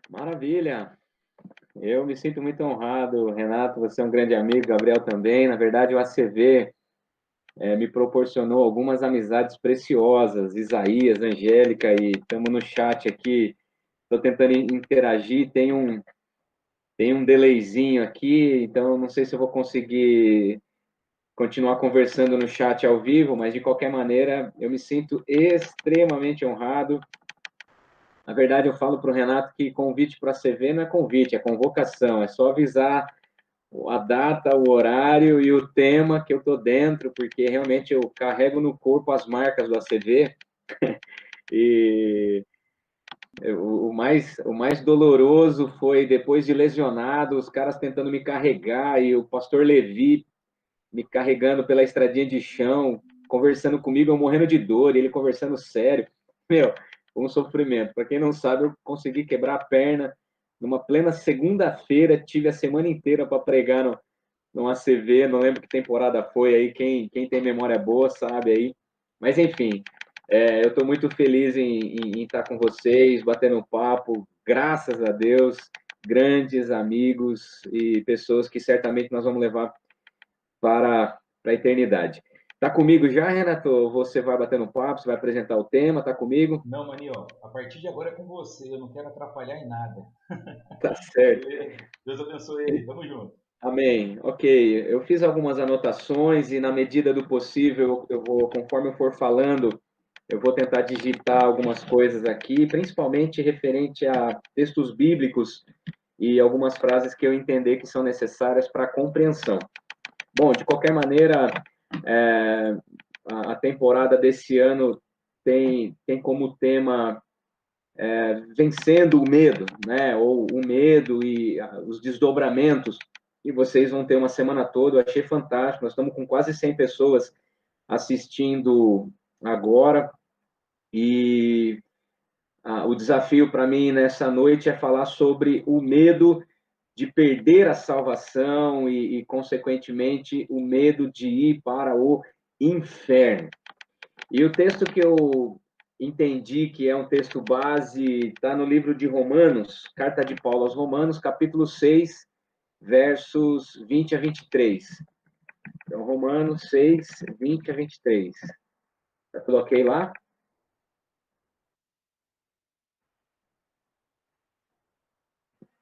Maravilha! Eu me sinto muito honrado, Renato, você é um grande amigo, Gabriel também. Na verdade, o ACV me proporcionou algumas amizades preciosas, Isaías, Angélica, e estamos no chat aqui, estou tentando interagir, tem um delayzinho aqui, então não sei se eu vou conseguir continuar conversando no chat ao vivo, mas de qualquer maneira, eu me sinto extremamente honrado. Na verdade, eu falo para o Renato que convite para a CV não é convite, é convocação, é só avisar a data, o horário e o tema que eu estou dentro, porque realmente eu carrego no corpo as marcas do ACV e o mais doloroso foi depois de lesionado, os caras tentando me carregar e o pastor Levi me carregando pela estradinha de chão, conversando comigo, eu morrendo de dor, e ele conversando sério. Meu, foi um sofrimento. Para quem não sabe, eu consegui quebrar a perna numa plena segunda-feira, tive a semana inteira para pregar no ACV, não lembro que temporada foi aí, quem tem memória boa sabe aí. Mas, enfim, eu estou muito feliz em estar com vocês, batendo um papo, graças a Deus, grandes amigos e pessoas que certamente nós vamos levar para a eternidade. Tá comigo já, Renato? Você vai batendo um papo, você vai apresentar o tema, tá comigo? Não, Maninho, a partir de agora é com você, eu não quero atrapalhar em nada. Tá certo. Beleza? Deus abençoe aí, tamo junto. Amém. Ok, eu fiz algumas anotações e, na medida do possível, eu vou, conforme eu for falando, eu vou tentar digitar algumas coisas aqui, principalmente referente a textos bíblicos e algumas frases que eu entender que são necessárias para a compreensão. Bom, de qualquer maneira, é, a temporada desse ano tem como tema vencendo o medo, né? Ou o medo e os desdobramentos. E vocês vão ter uma semana toda, eu achei fantástico. Nós estamos com quase 100 pessoas assistindo agora. E o desafio para mim nessa noite é falar sobre o medo de perder a salvação consequentemente, o medo de ir para o inferno. E o texto que eu entendi que é um texto base está no livro de Romanos, carta de Paulo aos Romanos, capítulo 6, versos 20 a 23. Então, Romanos 6, 20 a 23. Já coloquei lá?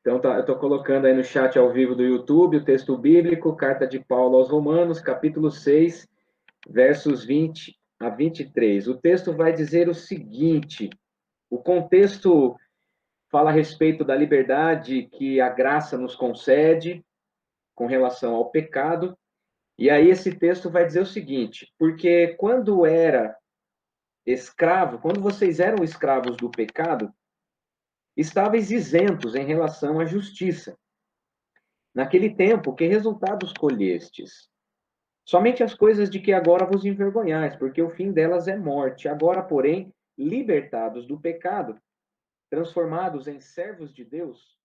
Então, eu estou colocando aí no chat ao vivo do YouTube o texto bíblico, carta de Paulo aos Romanos, capítulo 6, versos 20 a 23. O texto vai dizer o seguinte: o contexto fala a respeito da liberdade que a graça nos concede com relação ao pecado. E aí esse texto vai dizer o seguinte: porque quando era escravo, quando vocês eram escravos do pecado, estáveis isentos em relação à justiça. Naquele tempo, que resultados colhestes? Somente as coisas de que agora vos envergonhais, porque o fim delas é morte. Agora, porém, libertados do pecado, transformados em servos de Deus,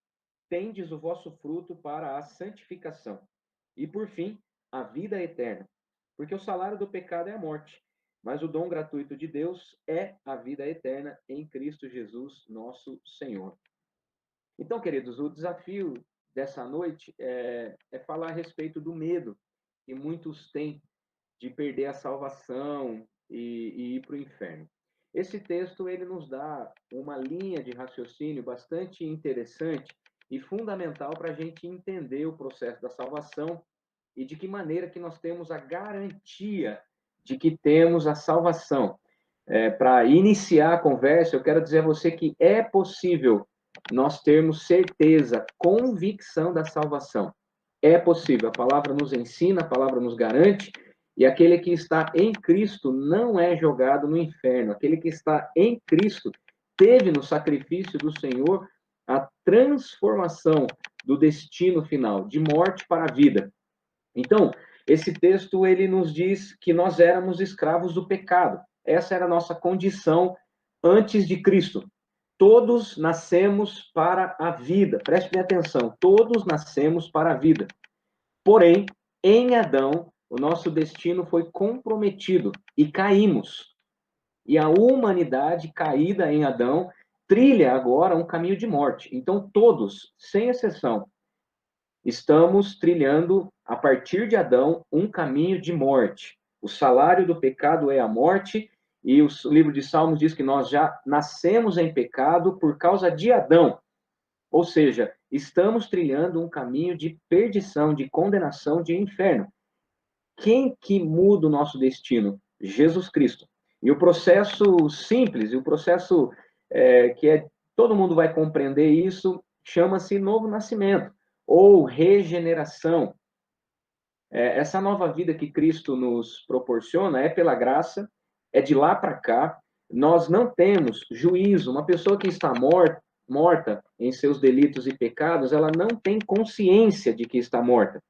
tendes o vosso fruto para a santificação. E, por fim, a vida eterna. Porque o salário do pecado é a morte, mas o dom gratuito de Deus é a vida eterna em Cristo Jesus, nosso Senhor. Então, queridos, o desafio dessa noite é falar a respeito do medo que muitos têm de perder a salvação e ir para o inferno. Esse texto ele nos dá uma linha de raciocínio bastante interessante e fundamental para a gente entender o processo da salvação e de que maneira que nós temos a garantia de que temos a salvação. Para iniciar a conversa, eu quero dizer a você que é possível nós termos certeza, convicção da salvação. É possível, a palavra nos ensina, a palavra nos garante, e aquele que está em Cristo não é jogado no inferno. Aquele que está em Cristo teve no sacrifício do Senhor a transformação do destino final, de morte para a vida. Então, esse texto ele nos diz que nós éramos escravos do pecado. Essa era a nossa condição antes de Cristo. Todos nascemos para a vida. Preste bem atenção. Todos nascemos para a vida. Porém, em Adão, o nosso destino foi comprometido e caímos. E a humanidade caída em Adão trilha agora um caminho de morte. Então, todos, sem exceção, estamos trilhando, a partir de Adão, um caminho de morte. O salário do pecado é a morte, e o livro de Salmos diz que nós já nascemos em pecado por causa de Adão. Ou seja, estamos trilhando um caminho de perdição, de condenação, de inferno. Quem que muda o nosso destino? Jesus Cristo. E o processo simples, e o processo todo mundo vai compreender isso, chama-se novo nascimento, ou regeneração. Essa nova vida que Cristo nos proporciona é pela graça, é de lá para cá. Nós não temos juízo. Uma pessoa que está morta em seus delitos e pecados, ela não tem consciência de que está morta.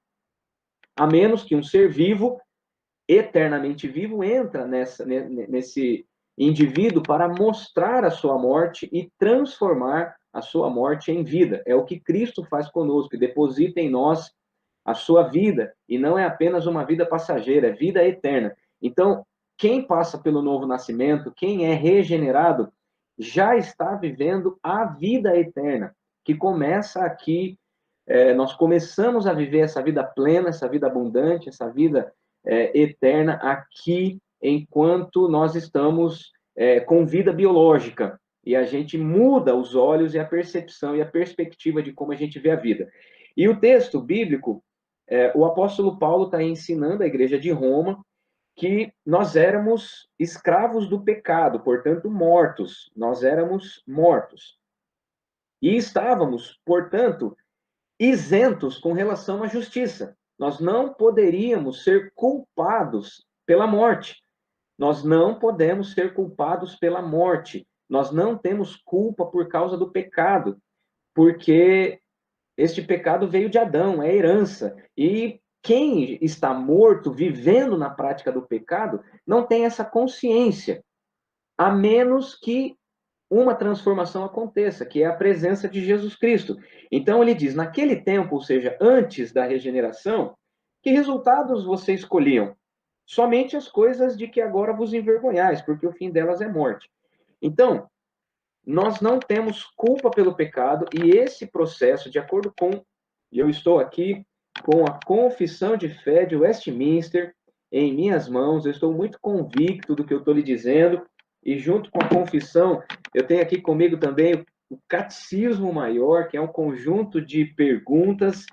A menos que um ser vivo, eternamente vivo, entra nesse indivíduo para mostrar a sua morte e transformar a sua morte em vida. É o que Cristo faz conosco, deposita em nós a sua vida, e não é apenas uma vida passageira, é vida eterna. Então, quem passa pelo novo nascimento, quem é regenerado, já está vivendo a vida eterna, que começa aqui. Nós começamos a viver essa vida plena, essa vida abundante, essa vida eterna aqui, enquanto nós estamos com vida biológica. E a gente muda os olhos e a percepção e a perspectiva de como a gente vê a vida. E o texto bíblico, o apóstolo Paulo está ensinando a igreja de Roma que nós éramos escravos do pecado, portanto, mortos. Nós éramos mortos. E estávamos, portanto, isentos com relação à justiça. Nós não poderíamos ser culpados pela morte. Nós não podemos ser culpados pela morte. Nós não temos culpa por causa do pecado, porque este pecado veio de Adão, é herança. E quem está morto, vivendo na prática do pecado, não tem essa consciência, a menos que uma transformação aconteça, que é a presença de Jesus Cristo. Então ele diz, naquele tempo, ou seja, antes da regeneração, que resultados vocês escolhiam? Somente as coisas de que agora vos envergonhais, porque o fim delas é morte. Então, nós não temos culpa pelo pecado, e esse processo, de acordo com, e eu estou aqui com a Confissão de Fé de Westminster em minhas mãos, eu estou muito convicto do que eu estou lhe dizendo, e junto com a confissão, eu tenho aqui comigo também o Catecismo Maior, que é um conjunto de perguntas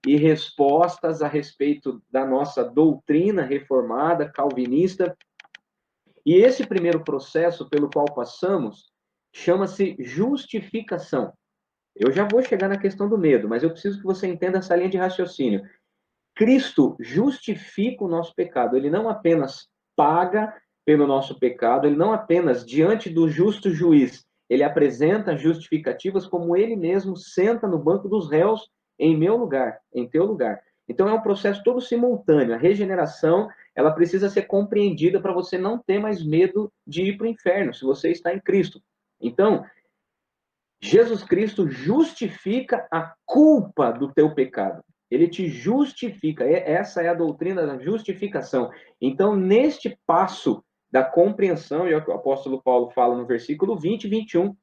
e respostas a respeito da nossa doutrina reformada, calvinista. E esse primeiro processo pelo qual passamos chama-se justificação. Eu já vou chegar na questão do medo, mas eu preciso que você entenda essa linha de raciocínio. Cristo justifica o nosso pecado. Ele não apenas paga pelo nosso pecado, ele não apenas, diante do justo juiz, ele apresenta justificativas, como ele mesmo senta no banco dos réus em meu lugar, em teu lugar. Então é um processo todo simultâneo. A regeneração, ela precisa ser compreendida para você não ter mais medo de ir para o inferno, se você está em Cristo. Então, Jesus Cristo justifica a culpa do teu pecado. Ele te justifica. Essa é a doutrina da justificação. Então, neste passo da compreensão, e é o que o apóstolo Paulo fala no versículo 20 e 21,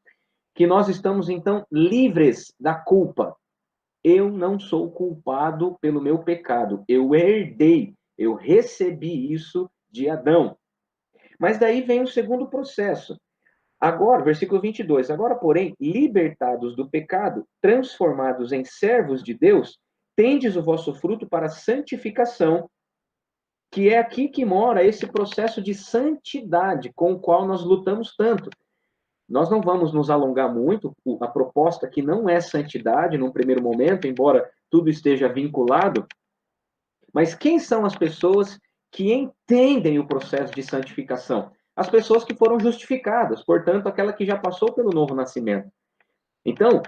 que nós estamos, então, livres da culpa. Eu não sou culpado pelo meu pecado. Eu herdei, eu recebi isso de Adão. Mas daí vem o segundo processo. Agora, versículo 22, agora, porém, libertados do pecado, transformados em servos de Deus, tendes o vosso fruto para a santificação, que é aqui que mora esse processo de santidade com o qual nós lutamos tanto. Nós não vamos nos alongar muito, a proposta aqui não é santidade num primeiro momento, embora tudo esteja vinculado, mas quem são as pessoas que entendem o processo de santificação? As pessoas que foram justificadas, portanto, aquela que já passou pelo novo nascimento. Então,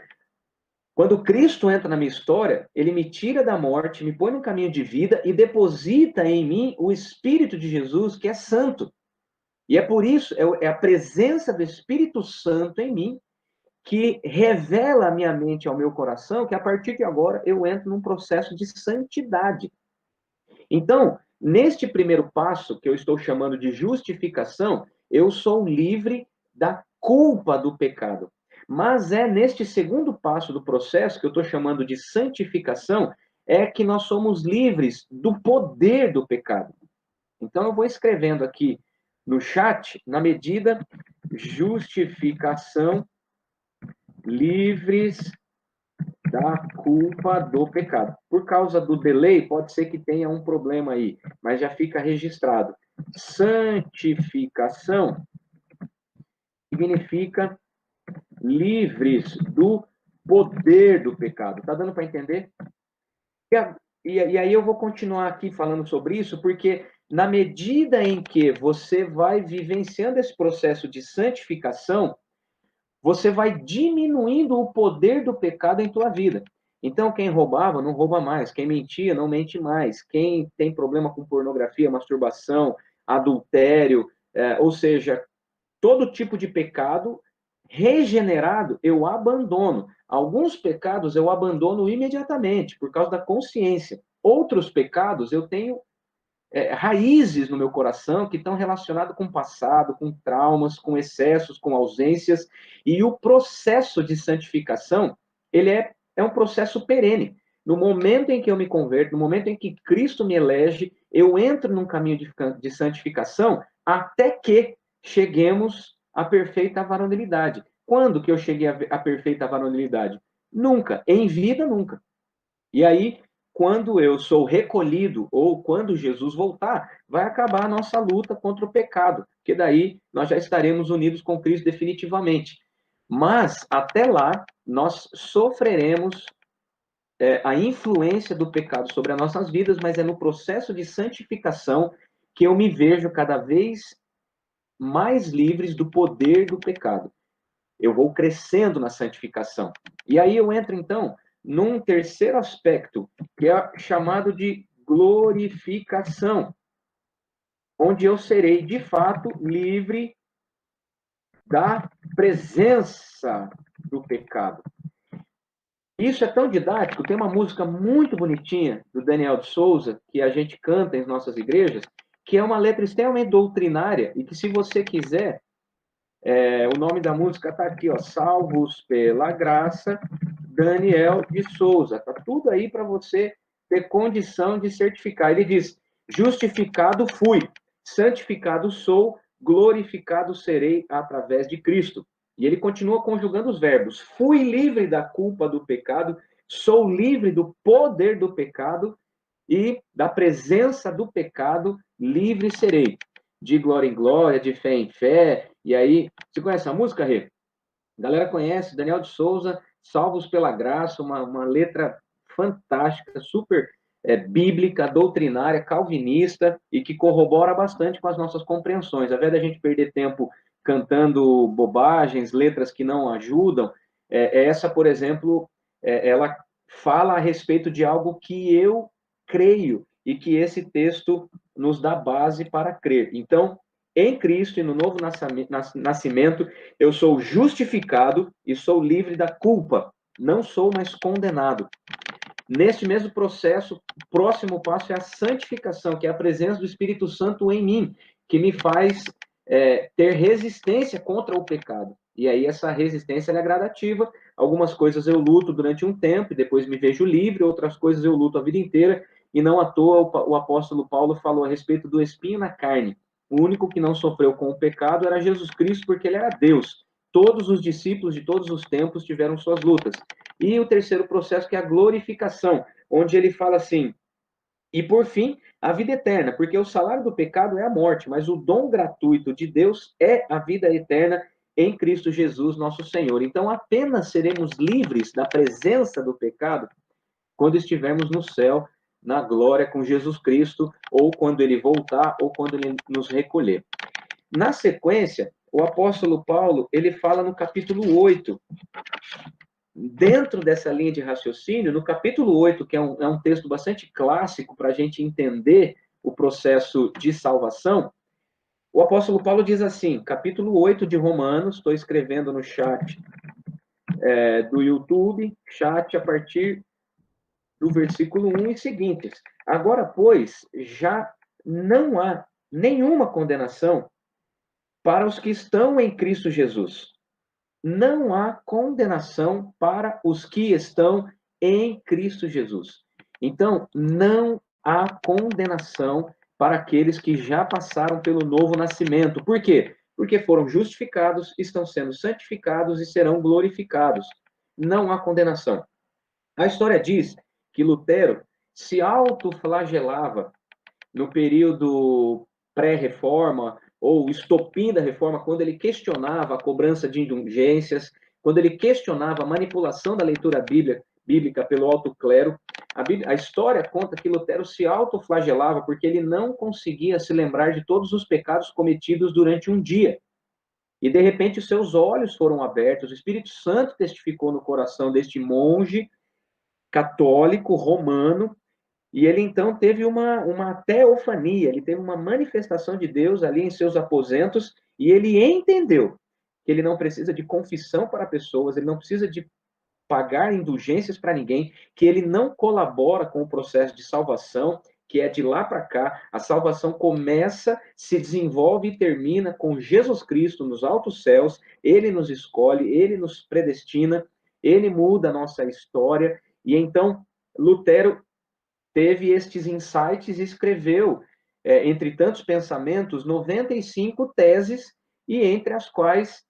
quando Cristo entra na minha história, ele me tira da morte, me põe no caminho de vida e deposita em mim o Espírito de Jesus, que é santo. E é por isso, é a presença do Espírito Santo em mim que revela a minha mente ao meu coração que a partir de agora eu entro num processo de santidade. Então, neste primeiro passo, que eu estou chamando de justificação, eu sou livre da culpa do pecado. Mas é neste segundo passo do processo, que eu estou chamando de santificação, é que nós somos livres do poder do pecado. Então, eu vou escrevendo aqui no chat, na medida justificação, livres da culpa do pecado. Por causa do delay, pode ser que tenha um problema aí, mas já fica registrado. Santificação significa livres do poder do pecado. Tá dando para entender? E aí eu vou continuar aqui falando sobre isso, porque na medida em que você vai vivenciando esse processo de santificação, você vai diminuindo o poder do pecado em tua vida. Então, quem roubava, não rouba mais. Quem mentia, não mente mais. Quem tem problema com pornografia, masturbação, adultério, ou seja, todo tipo de pecado regenerado, eu abandono. Alguns pecados eu abandono imediatamente, por causa da consciência. Outros pecados eu tenho raízes no meu coração que estão relacionadas com o passado, com traumas, com excessos, com ausências. E o processo de santificação, ele é um processo perene. No momento em que eu me converto, no momento em que Cristo me elege, eu entro num caminho de santificação até que cheguemos à perfeita varonilidade. Quando que eu cheguei à perfeita varonilidade? Nunca. Em vida, nunca. E aí, quando eu sou recolhido, ou quando Jesus voltar, vai acabar a nossa luta contra o pecado, que daí nós já estaremos unidos com Cristo definitivamente. Mas, até lá, nós sofreremos a influência do pecado sobre as nossas vidas, mas é no processo de santificação que eu me vejo cada vez mais livres do poder do pecado. Eu vou crescendo na santificação. E aí eu entro, então, num terceiro aspecto, que é chamado de glorificação, onde eu serei, de fato, livre da presença do pecado. Isso é tão didático, tem uma música muito bonitinha do Daniel de Souza, que a gente canta em nossas igrejas, que é uma letra extremamente doutrinária, e que se você quiser, o nome da música está aqui, ó, Salvos pela Graça, Daniel de Souza. Está tudo aí para você ter condição de certificar. Ele diz: justificado fui, santificado sou, glorificado serei através de Cristo. E ele continua conjugando os verbos: fui livre da culpa do pecado, sou livre do poder do pecado e da presença do pecado, livre serei. De glória em glória, de fé em fé. E aí, você conhece a música, Rê? A galera conhece, Daniel de Souza, Salvos pela Graça, uma letra fantástica, super bíblica, doutrinária, calvinista, e que corrobora bastante com as nossas compreensões. Ao invés da gente perder tempo cantando bobagens, letras que não ajudam, essa, por exemplo, ela fala a respeito de algo que eu creio, e que esse texto nos dá base para crer. Então, em Cristo e no novo nascimento, eu sou justificado e sou livre da culpa. Não sou mais condenado. Neste mesmo processo, o próximo passo é a santificação, que é a presença do Espírito Santo em mim, que me faz ter resistência contra o pecado. E aí essa resistência é gradativa. Algumas coisas eu luto durante um tempo, e depois me vejo livre, outras coisas eu luto a vida inteira, e não à toa o apóstolo Paulo falou a respeito do espinho na carne. O único que não sofreu com o pecado era Jesus Cristo, porque ele era Deus. Todos os discípulos de todos os tempos tiveram suas lutas. E o terceiro processo, que é a glorificação, onde ele fala assim: e por fim, a vida eterna, porque o salário do pecado é a morte, mas o dom gratuito de Deus é a vida eterna em Cristo Jesus, nosso Senhor. Então, apenas seremos livres da presença do pecado quando estivermos no céu, na glória com Jesus Cristo, ou quando ele voltar, ou quando ele nos recolher. Na sequência, o apóstolo Paulo, ele fala no capítulo 8, dentro dessa linha de raciocínio, no capítulo 8, que é um texto bastante clássico para a gente entender o processo de salvação, o apóstolo Paulo diz assim, capítulo 8 de Romanos, estou escrevendo no chat do YouTube, chat a partir do versículo 1 e seguintes. Agora, pois, já não há nenhuma condenação para os que estão em Cristo Jesus. não há condenação para os que estão em Cristo Jesus. Então, não há condenação para aqueles que já passaram pelo novo nascimento. Por quê? Porque foram justificados, estão sendo santificados e serão glorificados. Não há condenação. A história diz que Lutero se autoflagelava no período pré-reforma ou estopim da reforma, quando ele questionava a cobrança de indulgências, quando ele questionava a manipulação da leitura bíblica pelo alto clero. A história conta que Lutero se autoflagelava porque ele não conseguia se lembrar de todos os pecados cometidos durante um dia. E, de repente, os seus olhos foram abertos, o Espírito Santo testificou no coração deste monge católico romano, e ele então teve uma teofania, ele teve uma manifestação de Deus ali em seus aposentos, e ele entendeu que ele não precisa de confissão para pessoas, ele não precisa de pagar indulgências para ninguém, que ele não colabora com o processo de salvação, que é de lá para cá. A salvação começa, se desenvolve e termina com Jesus Cristo nos altos céus. Ele nos escolhe, ele nos predestina, ele muda a nossa história. E então, Lutero teve estes insights e escreveu, entre tantos pensamentos, 95 teses, e entre as quais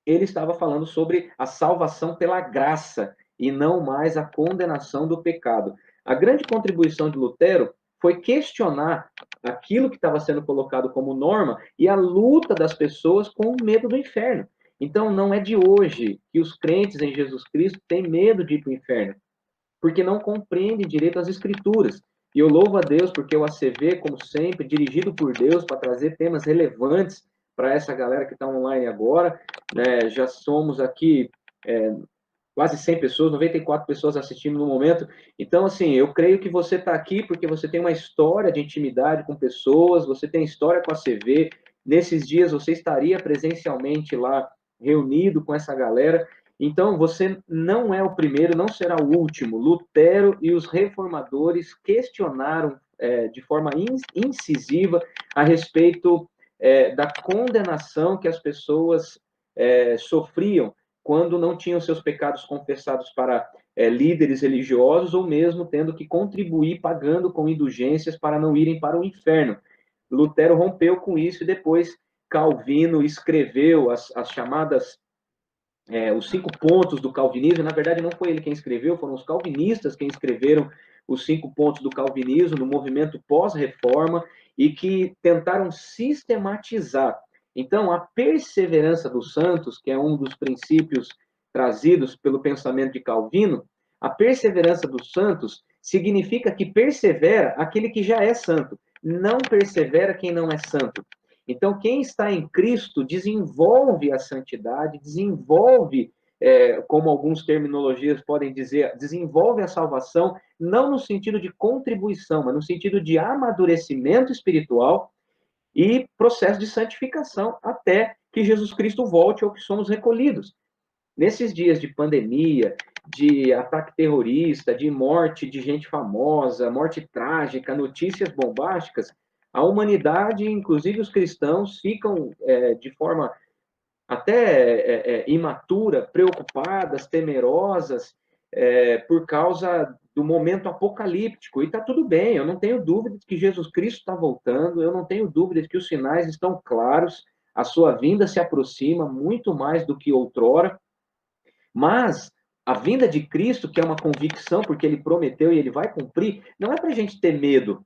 ele estava falando sobre a salvação pela graça e não mais a condenação do pecado. A grande contribuição de Lutero foi questionar aquilo que estava sendo colocado como norma e a luta das pessoas com o medo do inferno. Então, não é de hoje que os crentes em Jesus Cristo têm medo de ir para o inferno, porque não compreendem direito as escrituras. E eu louvo a Deus porque o ACV, como sempre, dirigido por Deus para trazer temas relevantes para essa galera que está online agora, né? Já somos aqui quase 100 pessoas, 94 pessoas assistindo no momento. Então, assim, eu creio que você está aqui porque você tem uma história de intimidade com pessoas, você tem história com a CV. Nesses dias você estaria presencialmente lá, reunido com essa galera. Então, você não é o primeiro, não será o último. Lutero e os reformadores questionaram de forma incisiva a respeito da condenação que as pessoas sofriam quando não tinham seus pecados confessados para líderes religiosos ou mesmo tendo que contribuir pagando com indulgências para não irem para o inferno. Lutero rompeu com isso e depois Calvino escreveu as chamadas os 5 pontos do calvinismo. Na verdade, não foi ele quem escreveu, foram os calvinistas quem escreveram os 5 pontos do calvinismo no movimento pós-reforma e que tentaram sistematizar. Então, a perseverança dos santos, que é um dos princípios trazidos pelo pensamento de Calvino, a perseverança dos santos significa que persevera aquele que já é santo, não persevera quem não é santo. Então, quem está em Cristo desenvolve a santidade, desenvolve, como alguns terminologias podem dizer, desenvolve a salvação, não no sentido de contribuição, mas no sentido de amadurecimento espiritual e processo de santificação até que Jesus Cristo volte ou que somos recolhidos. Nesses dias de pandemia, de ataque terrorista, de morte de gente famosa, morte trágica, notícias bombásticas, a humanidade, inclusive os cristãos, ficam de forma até imatura, preocupadas, temerosas, por causa do momento apocalíptico. E está tudo bem, eu não tenho dúvida de que Jesus Cristo está voltando, eu não tenho dúvida de que os sinais estão claros, a sua vinda se aproxima muito mais do que outrora, mas a vinda de Cristo, que é uma convicção, porque ele prometeu e ele vai cumprir, não é para a gente ter medo.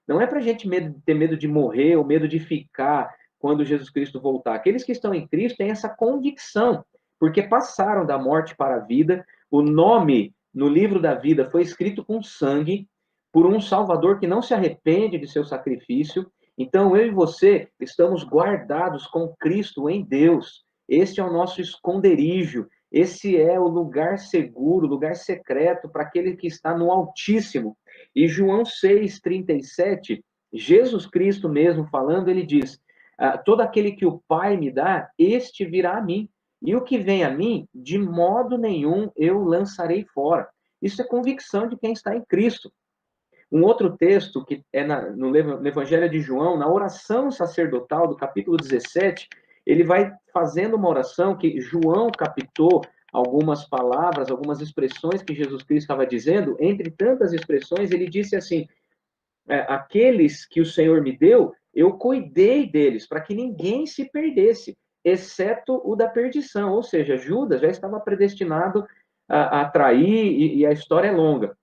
Não é para a gente ter medo de morrer ou medo de ficar quando Jesus Cristo voltar. Aqueles que estão em Cristo têm essa convicção, porque passaram da morte para a vida. O nome no livro da vida foi escrito com sangue por um Salvador que não se arrepende de seu sacrifício. Então, eu e você estamos guardados com Cristo em Deus. Este é o nosso esconderijo. Esse é o lugar seguro, lugar secreto para aquele que está no Altíssimo. E João 6,37, Jesus Cristo mesmo falando, ele diz: todo aquele que o Pai me dá, este virá a mim. E o que vem a mim, de modo nenhum eu lançarei fora. Isso é convicção de quem está em Cristo. Um outro texto, que é no Evangelho de João, na oração sacerdotal do capítulo 17, ele vai fazendo uma oração que João captou algumas palavras, algumas expressões que Jesus Cristo estava dizendo. Entre tantas expressões, ele disse assim: aqueles que o Senhor me deu, eu cuidei deles, para que ninguém se perdesse, exceto o da perdição. Ou seja, Judas já estava predestinado a trair, e a história é longa.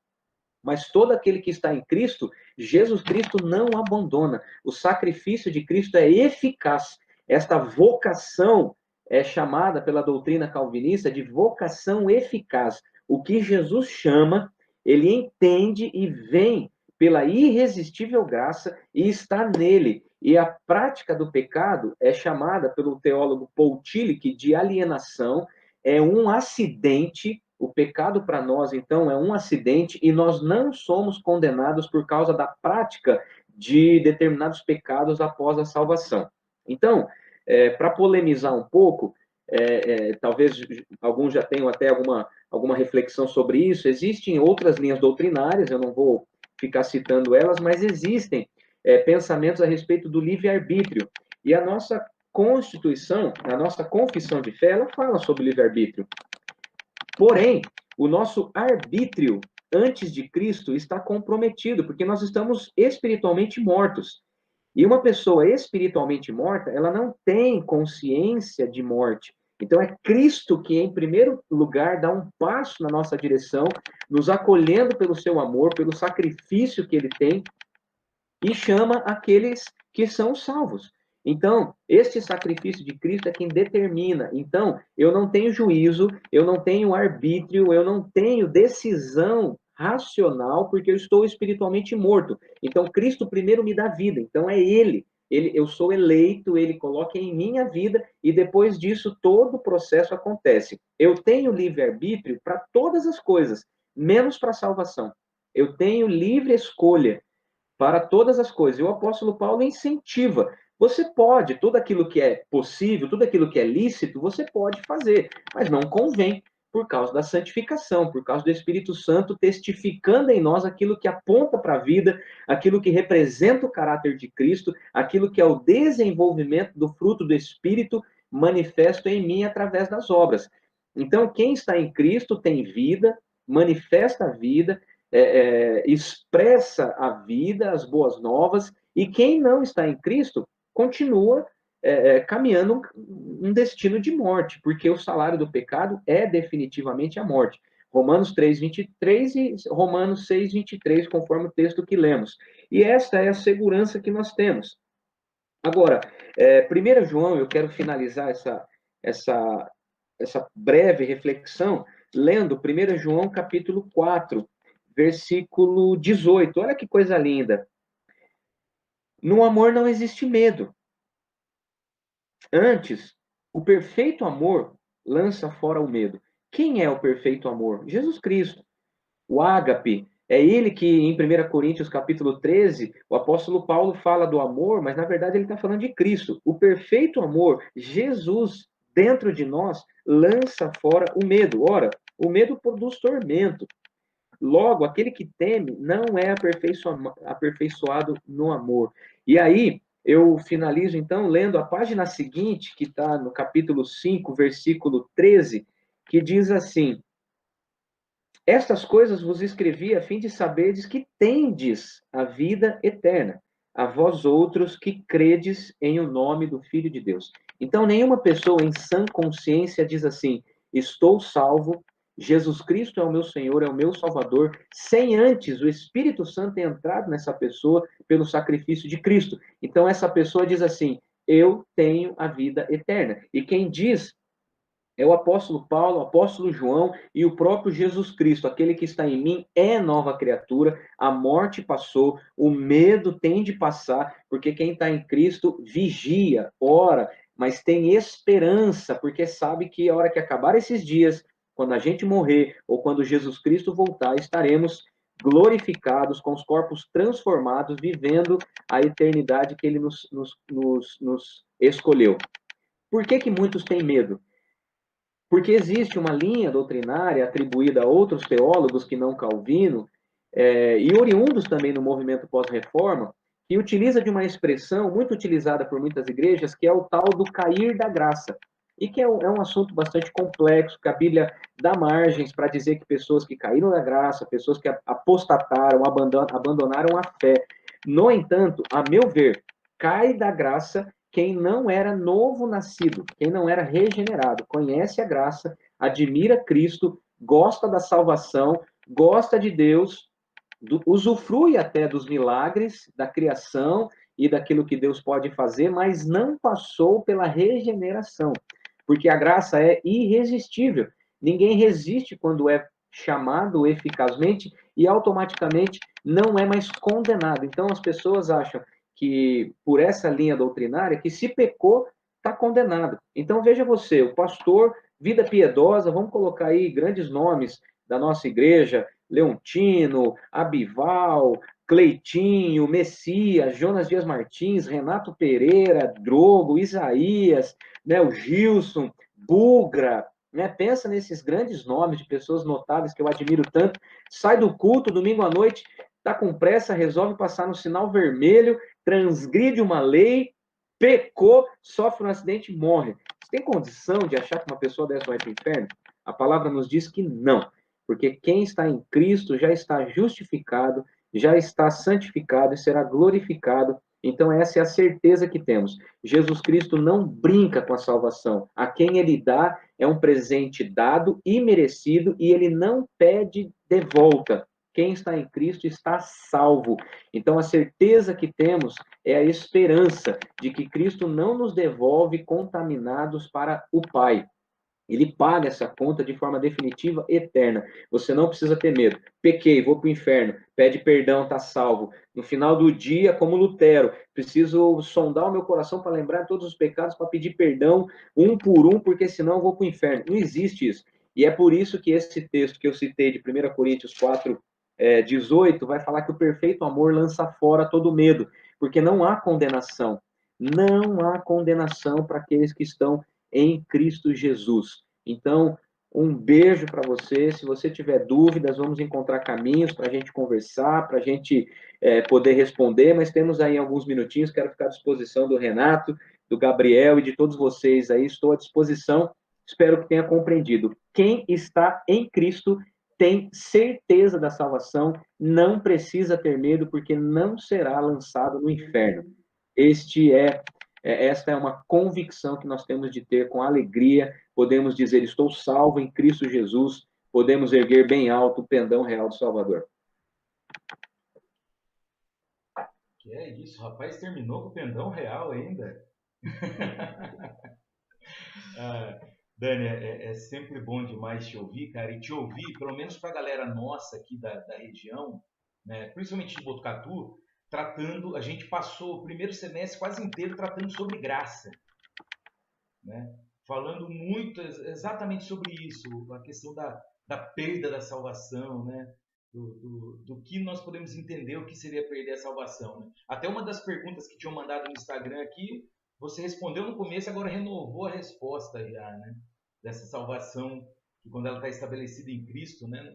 Mas todo aquele que está em Cristo, Jesus Cristo não abandona. O sacrifício de Cristo é eficaz. Esta vocação é chamada pela doutrina calvinista de vocação eficaz. O que Jesus chama, ele entende e vem pela irresistível graça e está nele. E a prática do pecado é chamada pelo teólogo Paul Tillich de alienação, é um acidente. O pecado para nós, então, é um acidente e nós não somos condenados por causa da prática de determinados pecados após a salvação. Então, para polemizar um pouco, talvez alguns já tenham até alguma reflexão sobre isso, existem outras linhas doutrinárias, eu não vou ficar citando elas, mas existem pensamentos a respeito do livre-arbítrio. E a nossa Constituição, a nossa confissão de fé, ela fala sobre livre-arbítrio. Porém, o nosso arbítrio antes de Cristo está comprometido, porque nós estamos espiritualmente mortos. E uma pessoa espiritualmente morta, ela não tem consciência de morte. Então é Cristo que, em primeiro lugar, dá um passo na nossa direção, nos acolhendo pelo seu amor, pelo sacrifício que ele tem, e chama aqueles que são salvos. Então, este sacrifício de Cristo é quem determina. Então, eu não tenho juízo, eu não tenho arbítrio, eu não tenho decisão racional, porque eu estou espiritualmente morto. Então, Cristo primeiro me dá vida. Então, é Ele. Eu sou eleito, Ele coloca em minha vida, e depois disso, todo o processo acontece. Eu tenho livre-arbítrio para todas as coisas, menos para a salvação. Eu tenho livre escolha para todas as coisas. E o apóstolo Paulo incentiva. Você pode, tudo aquilo que é possível, tudo aquilo que é lícito, você pode fazer, mas não convém, por causa da santificação, por causa do Espírito Santo testificando em nós aquilo que aponta para a vida, aquilo que representa o caráter de Cristo, aquilo que é o desenvolvimento do fruto do Espírito manifesto em mim através das obras. Então, quem está em Cristo tem vida, manifesta a vida, expressa a vida, as boas novas, e quem não está em Cristo continua caminhando um destino de morte, porque o salário do pecado é definitivamente a morte. Romanos 3:23 e Romanos 6:23, conforme o texto que lemos. E esta é a segurança que nós temos. Agora, 1 João, eu quero finalizar essa breve reflexão lendo 1 João capítulo 4, versículo 18. Olha que coisa linda. No amor não existe medo. Antes, o perfeito amor lança fora o medo. Quem é o perfeito amor? Jesus Cristo. O ágape, é ele que em 1 Coríntios capítulo 13, o apóstolo Paulo fala do amor, mas na verdade ele está falando de Cristo. O perfeito amor, Jesus, dentro de nós, lança fora o medo. Ora, o medo produz tormento. Logo, aquele que teme não é aperfeiçoado no amor. E aí, eu finalizo então lendo a página seguinte, que está no capítulo 5, versículo 13, que diz assim: estas coisas vos escrevi a fim de saberdes que tendes a vida eterna, a vós outros que credes em o nome do Filho de Deus. Então, nenhuma pessoa em sã consciência diz assim: estou salvo, Jesus Cristo é o meu Senhor, é o meu Salvador, sem antes o Espírito Santo ter entrado nessa pessoa pelo sacrifício de Cristo. Então, essa pessoa diz assim: eu tenho a vida eterna. E quem diz é o apóstolo Paulo, o apóstolo João e o próprio Jesus Cristo. Aquele que está em mim é nova criatura, a morte passou, o medo tem de passar, porque quem está em Cristo vigia, ora, mas tem esperança, porque sabe que a hora que acabar esses dias, quando a gente morrer, ou quando Jesus Cristo voltar, estaremos glorificados, com os corpos transformados, vivendo a eternidade que ele nos escolheu. Por que muitos têm medo? Porque existe uma linha doutrinária atribuída a outros teólogos que não Calvino, e oriundos também no movimento pós-reforma, que utiliza de uma expressão muito utilizada por muitas igrejas, que é o tal do cair da graça. E que é um assunto bastante complexo, que a Bíblia dá margens para dizer que pessoas que caíram da graça, pessoas que apostataram, abandonaram a fé. No entanto, a meu ver, cai da graça quem não era novo nascido, quem não era regenerado, conhece a graça, admira Cristo, gosta da salvação, gosta de Deus, usufrui até dos milagres da criação e daquilo que Deus pode fazer, mas não passou pela regeneração, porque a graça é irresistível. Ninguém resiste quando é chamado eficazmente e automaticamente não é mais condenado. Então as pessoas acham que por essa linha doutrinária que se pecou está condenado. Então veja você, o pastor, vida piedosa, vamos colocar aí grandes nomes da nossa igreja, Leontino, Abival, Cleitinho, Messias, Jonas Dias Martins, Renato Pereira, Drogo, Isaías, né, o Gilson, Bugra, né? Pensa nesses grandes nomes de pessoas notáveis que eu admiro tanto. Sai do culto domingo à noite, está com pressa, resolve passar no sinal vermelho, transgride uma lei, pecou, sofre um acidente e morre. Você tem condição de achar que uma pessoa dessa vai para o inferno? A palavra nos diz que não, porque quem está em Cristo já está justificado, já está santificado e será glorificado. Então, essa é a certeza que temos. Jesus Cristo não brinca com a salvação. A quem ele dá é um presente dado e merecido e ele não pede de volta. Quem está em Cristo está salvo. Então, a certeza que temos é a esperança de que Cristo não nos devolve contaminados para o Pai. Ele paga essa conta de forma definitiva, eterna. Você não precisa ter medo. Pequei, vou para o inferno. Pede perdão, está salvo. No final do dia, como Lutero, preciso sondar o meu coração para lembrar todos os pecados, para pedir perdão um por um, porque senão eu vou para o inferno. Não existe isso. E é por isso que esse texto que eu citei de 1 Coríntios 4, 18, vai falar que o perfeito amor lança fora todo medo, porque não há condenação. Não há condenação para aqueles que estão em Cristo Jesus. Então, um beijo para você. Se você tiver dúvidas, vamos encontrar caminhos para a gente conversar, para a gente poder responder, mas temos aí alguns minutinhos. Quero ficar à disposição do Renato, do Gabriel e de todos vocês aí. Estou à disposição. Espero que tenha compreendido. Quem está em Cristo tem certeza da salvação, não precisa ter medo, porque não será lançado no inferno. Esta é uma convicção que nós temos de ter com alegria. Podemos dizer, estou salvo em Cristo Jesus. Podemos erguer bem alto o pendão real do Salvador. Que é isso, rapaz, terminou com o pendão real ainda. Dani, é sempre bom demais te ouvir, cara, e te ouvir, pelo menos para a galera nossa aqui da região, né, principalmente de Botucatu, a gente passou o primeiro semestre quase inteiro tratando sobre graça, né? Falando muito exatamente sobre isso, a questão da perda da salvação, né? Do que nós podemos entender o que seria perder a salvação. Né? Até uma das perguntas que tinham mandado no Instagram aqui, você respondeu no começo, agora renovou a resposta já, né? Dessa salvação, que quando ela está estabelecida em Cristo, né?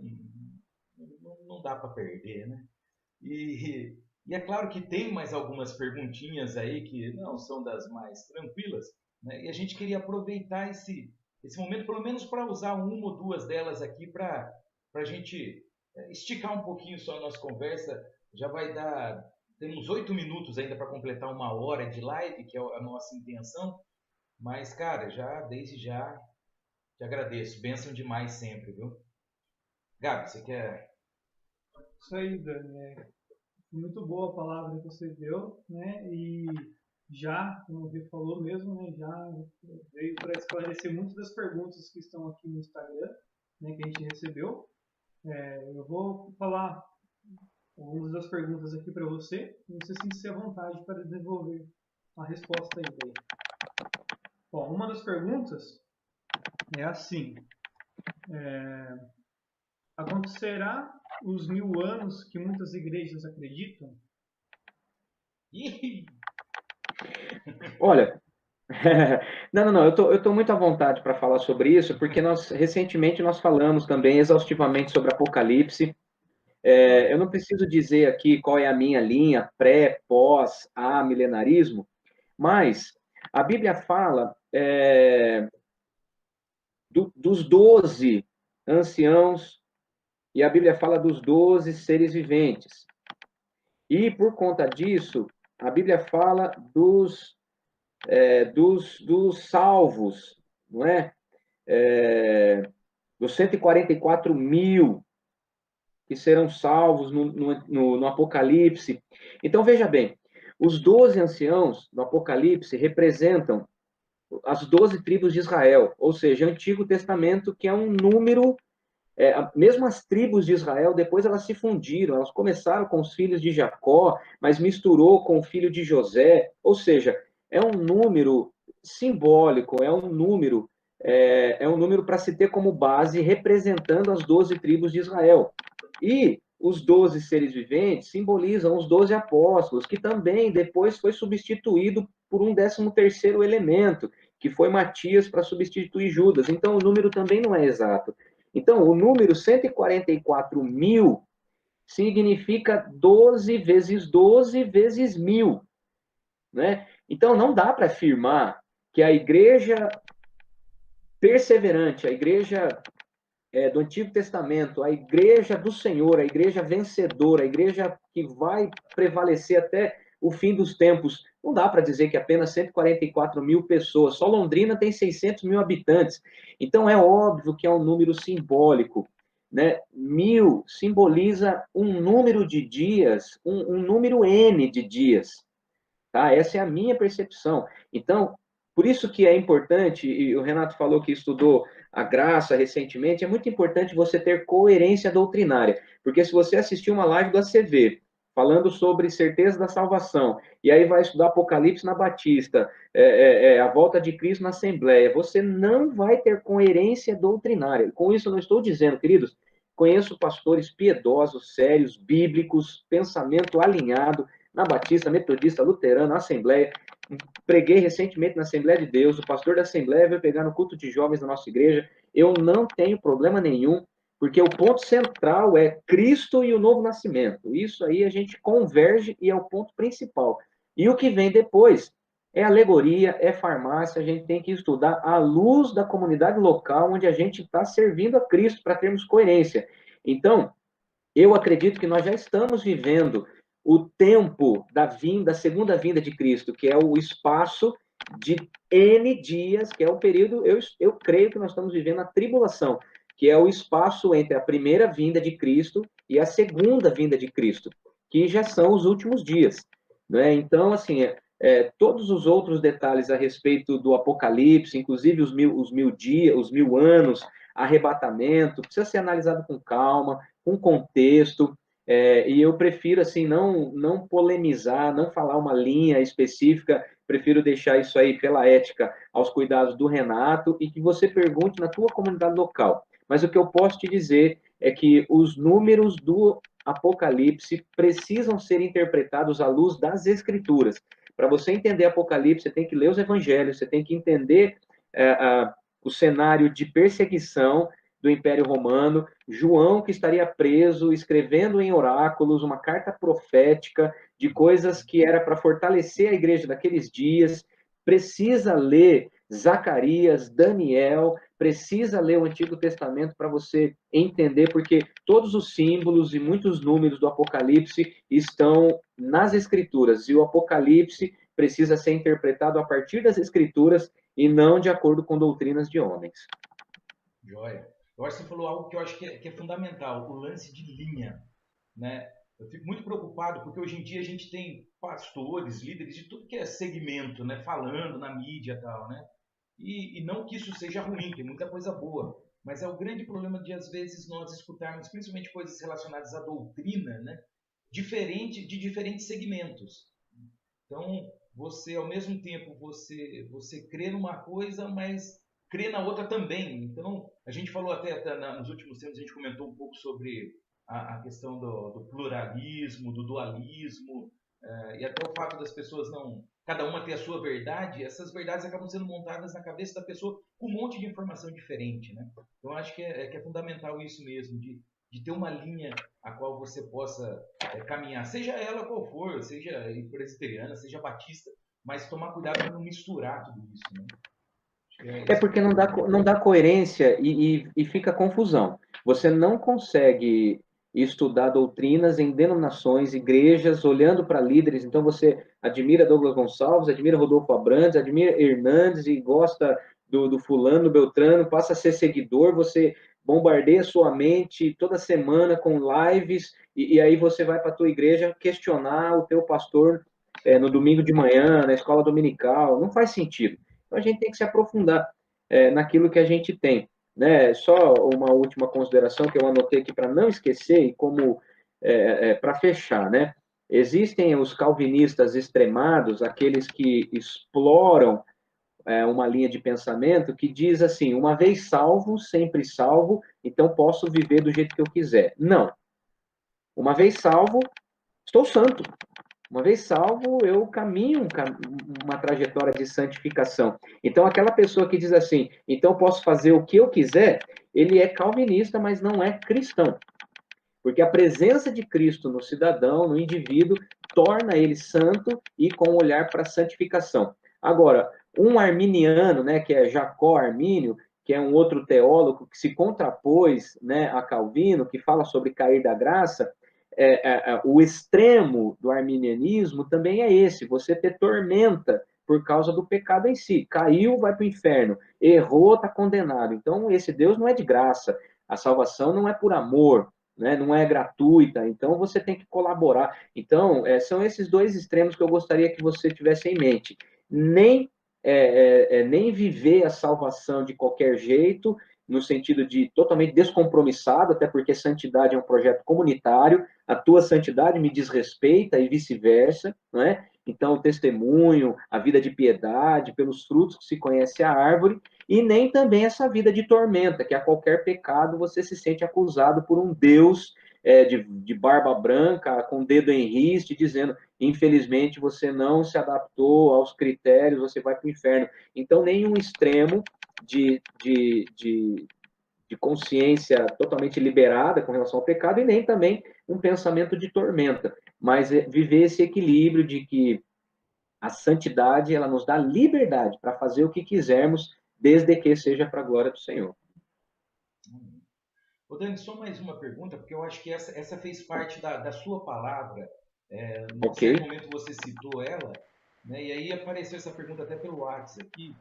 Não dá para perder, né? E é claro que tem mais algumas perguntinhas aí que não são das mais tranquilas, né? E a gente queria aproveitar esse momento, pelo menos para usar uma ou duas delas aqui para a gente esticar um pouquinho só a nossa conversa. Já vai dar, temos 8 minutos ainda para completar 1 hora de live, que é a nossa intenção. Mas, cara, desde já, te agradeço. Bênção demais sempre, viu? Gabi, você quer... Isso aí, Dani. Muito boa a palavra que você deu, né? E já, como você falou mesmo, né? Já veio para esclarecer muitas das perguntas que estão aqui no Instagram, né? Que a gente recebeu. Eu vou falar algumas das perguntas aqui para você e você sinta-se à vontade para desenvolver a resposta aí daí. Bom, uma das perguntas é assim: acontecerá os 1000 anos que muitas igrejas acreditam? Olha, não, eu tô muito à vontade para falar sobre isso, porque recentemente nós falamos também exaustivamente sobre Apocalipse. Eu não preciso dizer aqui qual é a minha linha, pré, pós, milenarismo, mas a Bíblia fala dos 12 anciãos e a Bíblia fala dos 12 seres viventes. E, por conta disso, a Bíblia fala dos salvos, não é? Dos 144 mil que serão salvos no Apocalipse. Então, veja bem, os 12 anciãos do Apocalipse representam as 12 tribos de Israel, ou seja, o Antigo Testamento, que é um número. Mesmo as tribos de Israel, depois elas se fundiram, elas começaram com os filhos de Jacó, mas misturou com o filho de José, ou seja, é um número simbólico, é um número para se ter como base representando as 12 tribos de Israel. E os 12 seres viventes simbolizam os 12 apóstolos, que também depois foi substituído por um 13º elemento, que foi Matias para substituir Judas. Então, o número também não é exato. Então, o número 144 mil significa 12 vezes 12 vezes 1000, né? Então, não dá para afirmar que a igreja perseverante, a igreja do Antigo Testamento, a igreja do Senhor, a igreja vencedora, a igreja que vai prevalecer até o fim dos tempos. Não dá para dizer que apenas 144 mil pessoas, só Londrina tem 600 mil habitantes. Então é óbvio que é um número simbólico. Né? 1000 simboliza um número de dias, um número N de dias. Tá? Essa é a minha percepção. Então, por isso que é importante, e o Renato falou que estudou a graça recentemente, é muito importante você ter coerência doutrinária. Porque se você assistir uma live do ACV, falando sobre certeza da salvação, e aí vai estudar Apocalipse na Batista, a volta de Cristo na Assembleia, você não vai ter coerência doutrinária. Com isso, eu não estou dizendo, queridos, conheço pastores piedosos, sérios, bíblicos, pensamento alinhado, na Batista, Metodista, Luterana, Assembleia. Preguei recentemente na Assembleia de Deus, o pastor da Assembleia veio pegar no culto de jovens da nossa igreja. Eu não tenho problema nenhum, porque o ponto central é Cristo e o novo nascimento. Isso aí a gente converge e é o ponto principal. E o que vem depois é alegoria, é farmácia, a gente tem que estudar à luz da comunidade local onde a gente está servindo a Cristo para termos coerência. Então, eu acredito que nós já estamos vivendo o tempo da segunda vinda de Cristo, que é o espaço de N dias, que é o período, eu creio que nós estamos vivendo a tribulação, que é o espaço entre a primeira vinda de Cristo e a segunda vinda de Cristo, que já são os últimos dias. Né? Então, assim, todos os outros detalhes a respeito do Apocalipse, inclusive os mil dias, os 1000 anos, arrebatamento, precisa ser analisado com calma, com contexto, e eu prefiro, assim, não polemizar, não falar uma linha específica, prefiro deixar isso aí, pela ética, aos cuidados do Renato, e que você pergunte na tua comunidade local. Mas o que eu posso te dizer é que os números do Apocalipse precisam ser interpretados à luz das Escrituras. Para você entender Apocalipse, você tem que ler os evangelhos, você tem que entender o cenário de perseguição do Império Romano, João que estaria preso, escrevendo em oráculos uma carta profética de coisas que era para fortalecer a igreja daqueles dias, precisa ler Zacarias, Daniel, precisa ler o Antigo Testamento para você entender, porque todos os símbolos e muitos números do Apocalipse estão nas Escrituras, e o Apocalipse precisa ser interpretado a partir das Escrituras e não de acordo com doutrinas de homens. Joia. Eu acho que você falou algo que eu acho que é fundamental, o lance de linha, né? Eu fico muito preocupado porque hoje em dia a gente tem pastores, líderes de tudo que é segmento, né? Falando na mídia e tal, né? E não que isso seja ruim, tem muita coisa boa, mas é o grande problema de às vezes nós escutarmos principalmente coisas relacionadas à doutrina, né? De diferentes segmentos. Então, você ao mesmo tempo você crê numa coisa, mas crê na outra também. Então, a gente falou até nos últimos tempos, a gente comentou um pouco sobre a questão do pluralismo, do dualismo, e até o fato das pessoas não, cada uma ter a sua verdade, essas verdades acabam sendo montadas na cabeça da pessoa com um monte de informação diferente, né? Então, acho que é fundamental isso mesmo, de de ter uma linha a qual você possa caminhar, seja ela qual for, seja presbiteriana, seja batista, mas tomar cuidado para não misturar tudo isso, né? É porque não dá coerência e fica confusão. Você não consegue estudar doutrinas em denominações, igrejas, olhando para líderes. Então você admira Douglas Gonçalves, admira Rodolfo Abrantes, admira Hernandes e gosta do fulano, Beltrano, passa a ser seguidor, você bombardeia sua mente toda semana com lives e aí você vai para a tua igreja questionar o teu pastor no domingo de manhã, na escola dominical. Não faz sentido. Então a gente tem que se aprofundar naquilo que a gente tem. Né? Só uma última consideração que eu anotei aqui para não esquecer e como para fechar, né? Existem os calvinistas extremados, aqueles que exploram uma linha de pensamento que diz assim: uma vez salvo, sempre salvo, então posso viver do jeito que eu quiser. Não. Uma vez salvo, estou santo. Uma vez salvo, eu caminho uma trajetória de santificação. Então, aquela pessoa que diz assim, então posso fazer o que eu quiser, ele é calvinista, mas não é cristão. Porque a presença de Cristo no cidadão, no indivíduo, torna ele santo e com um olhar para a santificação. Agora, um arminiano, né, que é Jacó Armínio, que é um outro teólogo que se contrapôs, né, a Calvino, que fala sobre cair da graça, o extremo do arminianismo também é esse, você ter tormenta por causa do pecado em si. Caiu, vai para o inferno. Errou, está condenado. Então, esse Deus não é de graça. A salvação não é por amor, né? Não é gratuita. Então, você tem que colaborar. Então, são esses dois extremos que eu gostaria que você tivesse em mente. Nem viver a salvação de qualquer jeito, no sentido de totalmente descompromissado, até porque santidade é um projeto comunitário, a tua santidade me diz respeita e vice-versa, não é? Então, o testemunho, a vida de piedade, pelos frutos que se conhece a árvore, e nem também essa vida de tormenta, que a qualquer pecado você se sente acusado por um Deus de barba branca, com dedo em riste, dizendo, infelizmente, você não se adaptou aos critérios, você vai para o inferno. Então, nenhum extremo de consciência totalmente liberada com relação ao pecado e nem também um pensamento de tormenta, mas viver esse equilíbrio de que a santidade ela nos dá liberdade para fazer o que quisermos, desde que seja para a glória do Senhor. Ô Dani, só mais uma pergunta, porque eu acho que essa fez parte da sua palavra. Em certo momento você citou ela, né, e aí apareceu essa pergunta até pelo WhatsApp aqui.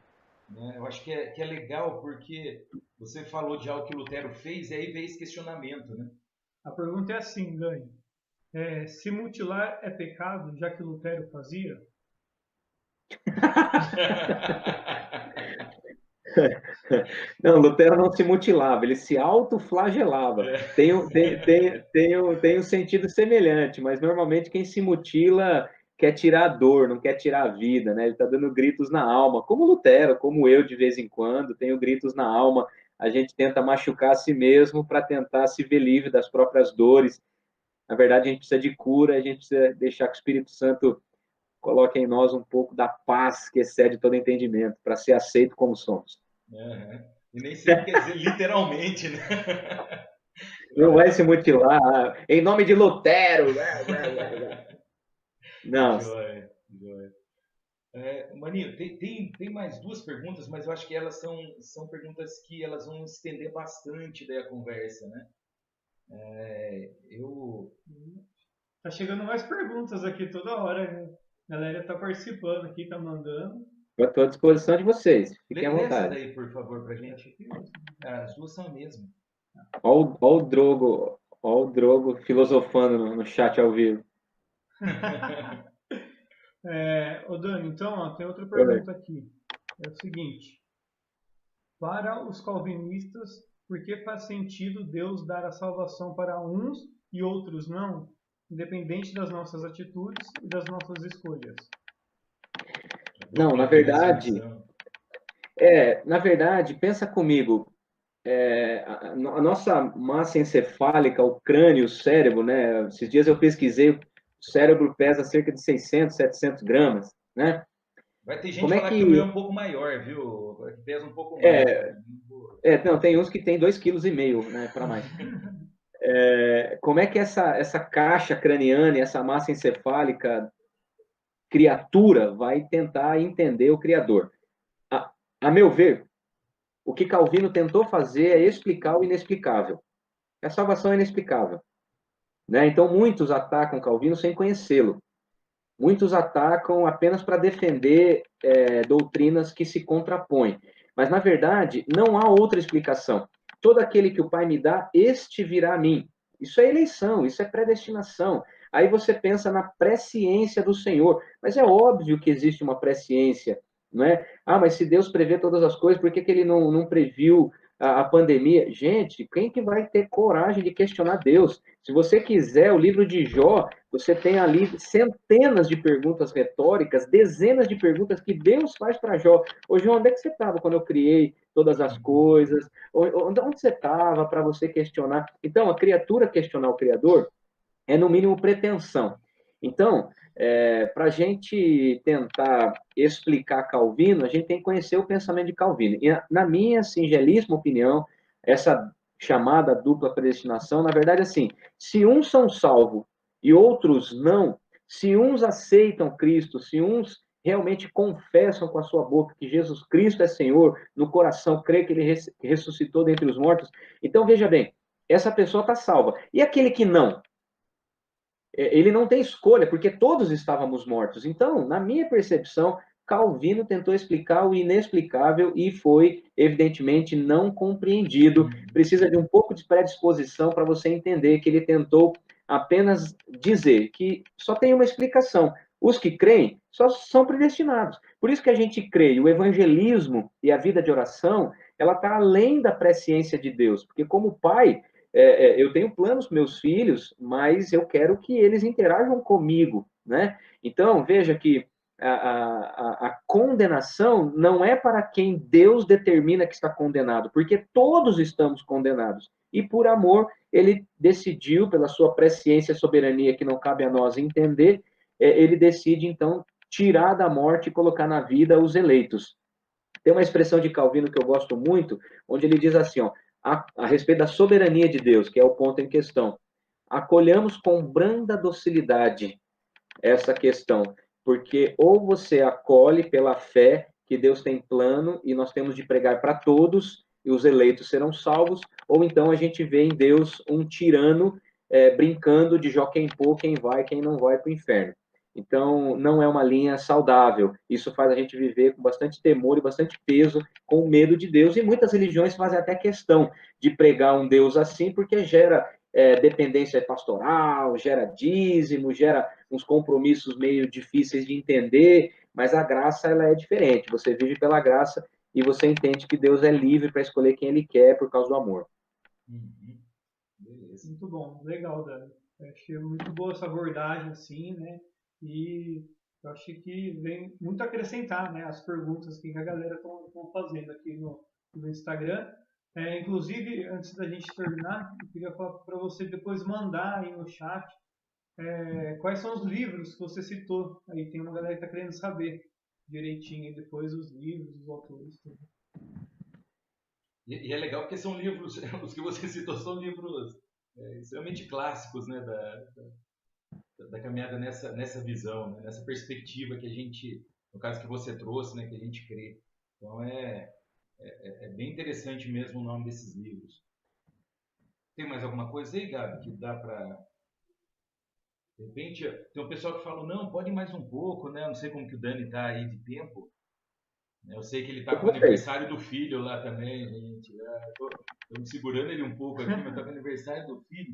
Né? Eu acho que é legal porque você falou de algo que Lutero fez e aí veio esse questionamento. Né? A pergunta é assim, Dani. Se mutilar é pecado, já que Lutero fazia? Não, Lutero não se mutilava, ele se autoflagelava. Tem um sentido semelhante, mas normalmente quem se mutila quer tirar a dor, não quer tirar a vida, né? Ele está dando gritos na alma, como Lutero, como eu de vez em quando, tenho gritos na alma. A gente tenta machucar a si mesmo para tentar se ver livre das próprias dores. Na verdade, a gente precisa de cura, a gente precisa deixar que o Espírito Santo coloque em nós um pouco da paz que excede todo entendimento, para ser aceito como somos. E nem sempre quer dizer literalmente, né? Não vai se mutilar. Em nome de Lutero. Não. Joia, joia. Maninho, tem mais duas perguntas, mas eu acho que elas são perguntas que elas vão estender bastante daí a conversa, né? Tá chegando mais perguntas aqui toda hora, né? A galera tá participando aqui, tá mandando. Eu estou à disposição de vocês. Fiquem à Lê essa vontade. daí, por favor, pra gente. As duas são a mesma. Olha o Drogo filosofando no chat ao vivo. Ô Dani, então, ó, tem outra pergunta aqui. É o seguinte. Para os calvinistas, por que faz sentido Deus dar a salvação para uns e outros não, independente das nossas atitudes e das nossas escolhas? Não, na verdade, pensa comigo. A nossa massa encefálica, o crânio, o cérebro, né? Esses dias eu pesquisei, o cérebro pesa cerca de 600, 700 gramas, né? Vai ter gente que falar que o meu é um pouco maior, viu? Que pesa um pouco mais. Não, tem uns que tem 2,5 kg, né, para mais. como é que essa caixa craniana, essa massa encefálica, criatura, vai tentar entender o Criador? A meu ver, o que Calvino tentou fazer é explicar o inexplicável. A salvação é inexplicável, né? Então, muitos atacam Calvino sem conhecê-lo. Muitos atacam apenas para defender doutrinas que se contrapõem. Mas, na verdade, não há outra explicação. Todo aquele que o Pai me dá, este virá a mim. Isso é eleição, isso é predestinação. Aí você pensa na presciência do Senhor. Mas é óbvio que existe uma presciência, não é? Ah, mas se Deus prevê todas as coisas, por que ele não previu a pandemia? Gente, quem que vai ter coragem de questionar Deus? Se você quiser, o livro de Jó, você tem ali centenas de perguntas retóricas, dezenas de perguntas que Deus faz para Jó. Ô, Jó, onde é que você estava quando eu criei todas as coisas? Onde você estava para você questionar? Então, a criatura questionar o Criador é, no mínimo, pretensão. Então, para a gente tentar explicar Calvino, a gente tem que conhecer o pensamento de Calvino. E, na minha singelíssima opinião, essa chamada dupla predestinação, na verdade, assim, se uns são salvos e outros não, se uns aceitam Cristo, se uns realmente confessam com a sua boca que Jesus Cristo é Senhor, no coração crê que ele ressuscitou dentre os mortos, então, veja bem, essa pessoa está salva. E aquele que não? Ele não tem escolha, porque todos estávamos mortos. Então, na minha percepção, Calvino tentou explicar o inexplicável e foi, evidentemente, não compreendido. Precisa de um pouco de predisposição para você entender que ele tentou apenas dizer que só tem uma explicação. Os que creem só são predestinados. Por isso que a gente crê. O evangelismo e a vida de oração, ela está além da presciência de Deus. Porque como pai, eu tenho planos para meus filhos, mas eu quero que eles interajam comigo, né? Então, veja que a condenação não é para quem Deus determina que está condenado, porque todos estamos condenados. E por amor, ele decidiu, pela sua presciência e soberania, que não cabe a nós entender, ele decide, então, tirar da morte e colocar na vida os eleitos. Tem uma expressão de Calvino que eu gosto muito, onde ele diz assim, ó, a respeito da soberania de Deus, que é o ponto em questão. Acolhamos com branda docilidade essa questão, porque ou você acolhe pela fé que Deus tem plano e nós temos de pregar para todos e os eleitos serão salvos, ou então a gente vê em Deus um tirano brincando de quem pô, quem vai, quem não vai para o inferno. Então, não é uma linha saudável. Isso faz a gente viver com bastante temor e bastante peso, com medo de Deus. E muitas religiões fazem até questão de pregar um Deus assim, porque gera dependência pastoral, gera dízimo, gera uns compromissos meio difíceis de entender, mas a graça ela é diferente. Você vive pela graça e você entende que Deus é livre para escolher quem Ele quer por causa do amor. Beleza. Muito bom, legal, Dani. Eu achei muito boa essa abordagem, assim, né? E eu acho que vem muito a acrescentar, né? As perguntas que a galera estão fazendo aqui no Instagram. Inclusive, antes da gente terminar, eu queria falar para você depois mandar aí no chat quais são os livros que você citou. Aí tem uma galera que está querendo saber direitinho aí depois os livros, os autores, tudo. E é legal porque são livros, os que você citou são livros extremamente clássicos, né, da caminhada nessa visão, né, nessa perspectiva que a gente, no caso que você trouxe, né, que a gente crê. Então é bem interessante mesmo o nome desses livros. Tem mais alguma coisa aí, Gabi, que dá para... De repente, tem um pessoal que fala, não, pode ir mais um pouco, né? Não sei como que o Dani tá aí de tempo. Eu sei que ele tá com o aniversário do filho lá também, gente. Estou segurando ele um pouco aqui, mas tá com o aniversário do filho.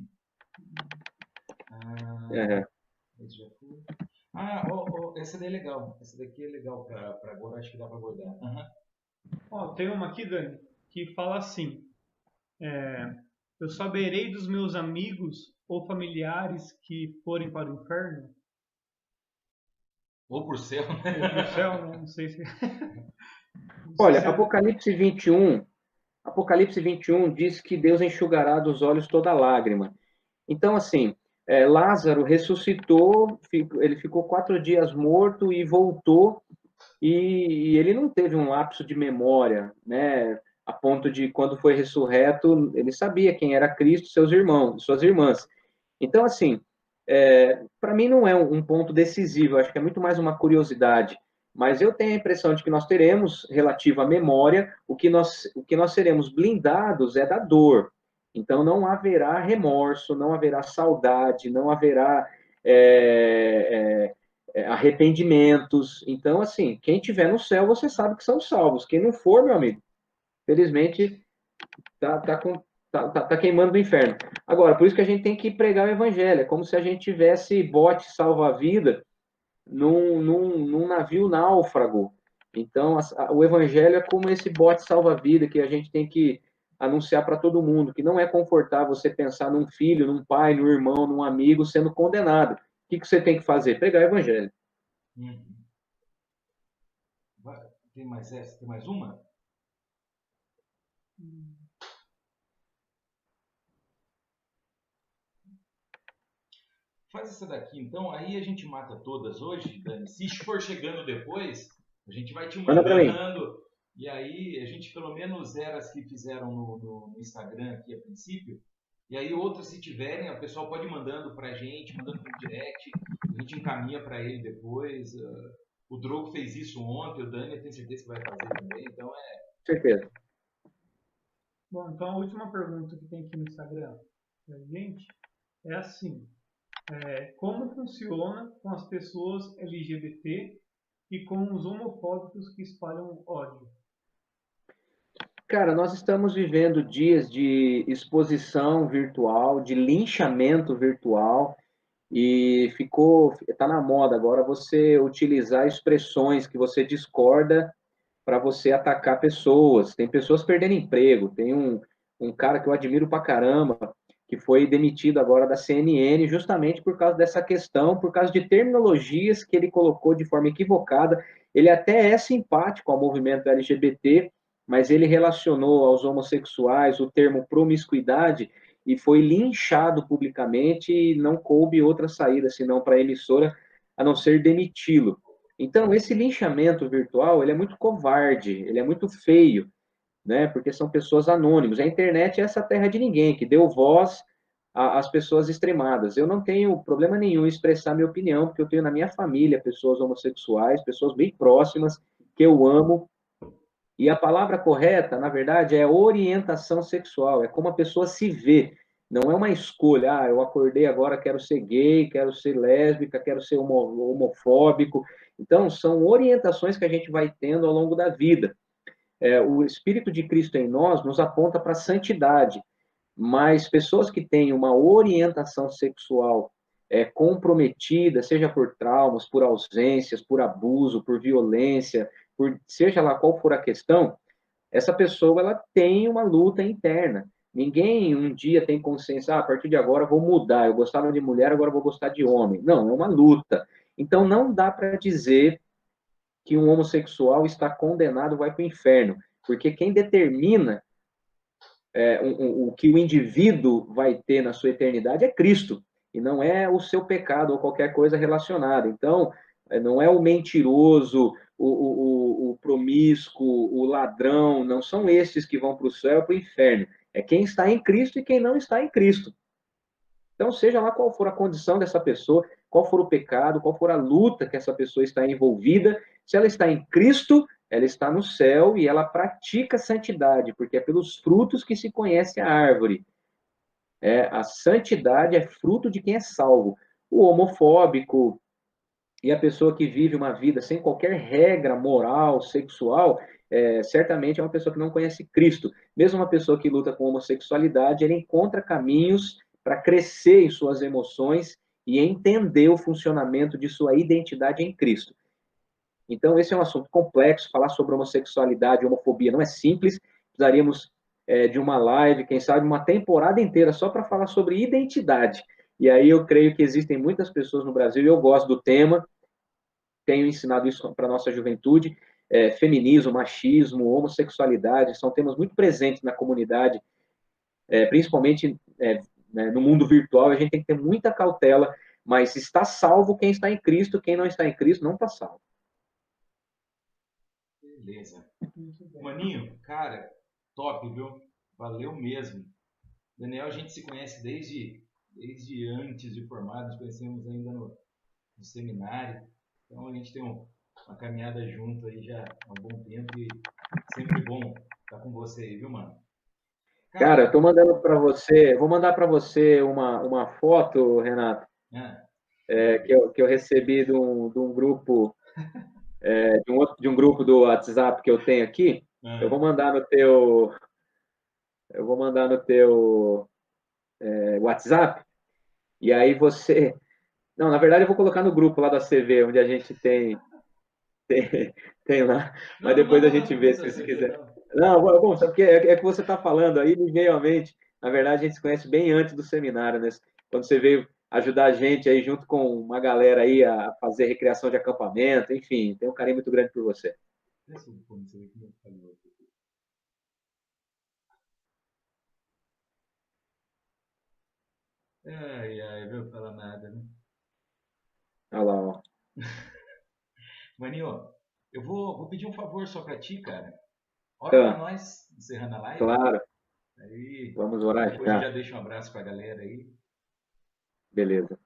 Essa daí é legal. Essa daqui é legal para agora, acho que dá para abordar. Tem uma aqui, Dani, que fala assim: eu saberei dos meus amigos ou familiares que forem para o inferno? Ou para o céu, né? Ou para o céu, né? Não sei se... Olha, Apocalipse 21 diz que Deus enxugará dos olhos toda lágrima. Então, assim, Lázaro ressuscitou, ele ficou 4 dias morto e voltou, e ele não teve um lapso de memória, né? a ponto de, quando foi ressurreto, ele sabia quem era Cristo, seus irmãos, suas irmãs. Então, assim, para mim não é um ponto decisivo, acho que é muito mais uma curiosidade. Mas eu tenho a impressão de que nós teremos, relativo à memória, o que nós seremos blindados é da dor. Então, não haverá remorso, não haverá saudade, não haverá arrependimentos. Então, assim, quem tiver no céu, você sabe que são salvos. Quem não for, meu amigo, felizmente tá queimando no inferno. Agora, por isso que a gente tem que pregar o evangelho. É como se a gente tivesse bote salva-vida num navio náufrago. Então, o evangelho é como esse bote salva-vida que a gente tem que anunciar para todo mundo, que não é confortável você pensar num filho, num pai, num irmão, num amigo sendo condenado. O que você tem que fazer? Pregar o evangelho. Uhum. Tem mais essa? Tem mais uma? Faz essa daqui, então. Aí a gente mata todas hoje, Dani. Se for chegando depois, a gente vai te Manda para mim. mandando. E aí a gente pelo menos zera as que fizeram no Instagram aqui a princípio. E aí outras, se tiverem, o pessoal pode ir mandando pra gente, mandando pro direct. A gente encaminha para ele depois. O Drogo fez isso ontem, o Dani eu tenho certeza que vai fazer também. Então Certeza. Bom, então a última pergunta que tem aqui no Instagram pra gente é assim: como funciona com as pessoas LGBT e com os homofóbicos que espalham ódio? Cara, nós estamos vivendo dias de exposição virtual, de linchamento virtual, e tá na moda agora você utilizar expressões que você discorda para você atacar pessoas. Tem pessoas perdendo emprego. Tem um cara que eu admiro pra caramba, que foi demitido agora da CNN justamente por causa dessa questão, por causa de terminologias que ele colocou de forma equivocada. Ele até é simpático ao movimento LGBT, mas ele relacionou aos homossexuais o termo promiscuidade e foi linchado publicamente e não coube outra saída senão para a emissora a não ser demiti-lo. Então, esse linchamento virtual, ele é muito covarde, ele é muito feio, né? Porque são pessoas anônimas. A internet é essa terra de ninguém, que deu voz às pessoas extremadas. Eu não tenho problema nenhum em expressar minha opinião, porque eu tenho na minha família pessoas homossexuais, pessoas bem próximas, que eu amo. E a palavra correta, na verdade, é orientação sexual, é como a pessoa se vê. Não é uma escolha, eu acordei agora, quero ser gay, quero ser lésbica, quero ser homofóbico. Então, são orientações que a gente vai tendo ao longo da vida. O Espírito de Cristo em nós nos aponta para a santidade, mas pessoas que têm uma orientação sexual comprometida, seja por traumas, por ausências, por abuso, por violência, por seja lá qual for a questão, essa pessoa ela tem uma luta interna. Ninguém um dia tem consciência, a partir de agora eu vou mudar, eu gostava de mulher, agora eu vou gostar de homem. Não, é uma luta. Então não dá para dizer que um homossexual está condenado, vai para o inferno, porque quem determina o que o indivíduo vai ter na sua eternidade é Cristo, e não é o seu pecado ou qualquer coisa relacionada. Então, não é o mentiroso, o promíscuo, o ladrão, não são estes que vão para o céu ou para o inferno. É quem está em Cristo e quem não está em Cristo. Então, seja lá qual for a condição dessa pessoa, qual for o pecado, qual for a luta que essa pessoa está envolvida, se ela está em Cristo, ela está no céu e ela pratica a santidade, porque é pelos frutos que se conhece a árvore. A santidade é fruto de quem é salvo. O homofóbico e a pessoa que vive uma vida sem qualquer regra moral, sexual, certamente é uma pessoa que não conhece Cristo. Mesmo uma pessoa que luta com homossexualidade, ele encontra caminhos para crescer em suas emoções e entender o funcionamento de sua identidade em Cristo. Então, esse é um assunto complexo. Falar sobre homossexualidade e homofobia não é simples. Precisaríamos de uma live, quem sabe uma temporada inteira só para falar sobre identidade. E aí eu creio que existem muitas pessoas no Brasil, e eu gosto do tema, tenho ensinado isso para a nossa juventude, feminismo, machismo, homossexualidade, são temas muito presentes na comunidade, principalmente né, no mundo virtual, a gente tem que ter muita cautela, mas está salvo quem está em Cristo, quem não está em Cristo não está salvo. Beleza. Maninho, cara, top, viu? Valeu mesmo. Daniel, a gente se conhece desde antes de formado, nos conhecemos ainda no seminário. Então a gente tem uma caminhada junto aí já há um bom tempo e sempre bom estar com você aí, viu, mano? Cara, eu tô mandando para você, vou mandar para você uma foto, Renato, que eu recebi de um grupo, de um grupo do WhatsApp que eu tenho aqui. Eu vou mandar no teu, WhatsApp, e aí você. Não, na verdade eu vou colocar no grupo lá da CV, onde a gente tem lá, mas Não, não depois a manda lá gente no vê grupo se da você CV, quiser. não. Não, bom, sabe que é que você está falando aí, me veio à mente. Na verdade, a gente se conhece bem antes do seminário, né? Quando você veio ajudar a gente aí junto com uma galera aí a fazer recreação de acampamento, enfim, tem um carinho muito grande por você. Ai, viu? Falar nada, né? Olha lá, ó. Maninho, eu vou pedir um favor só pra ti, cara. Ora pra nós, encerrando a live. Claro. Aí, Vamos orar depois eu já. já deixo um abraço pra galera aí. Beleza.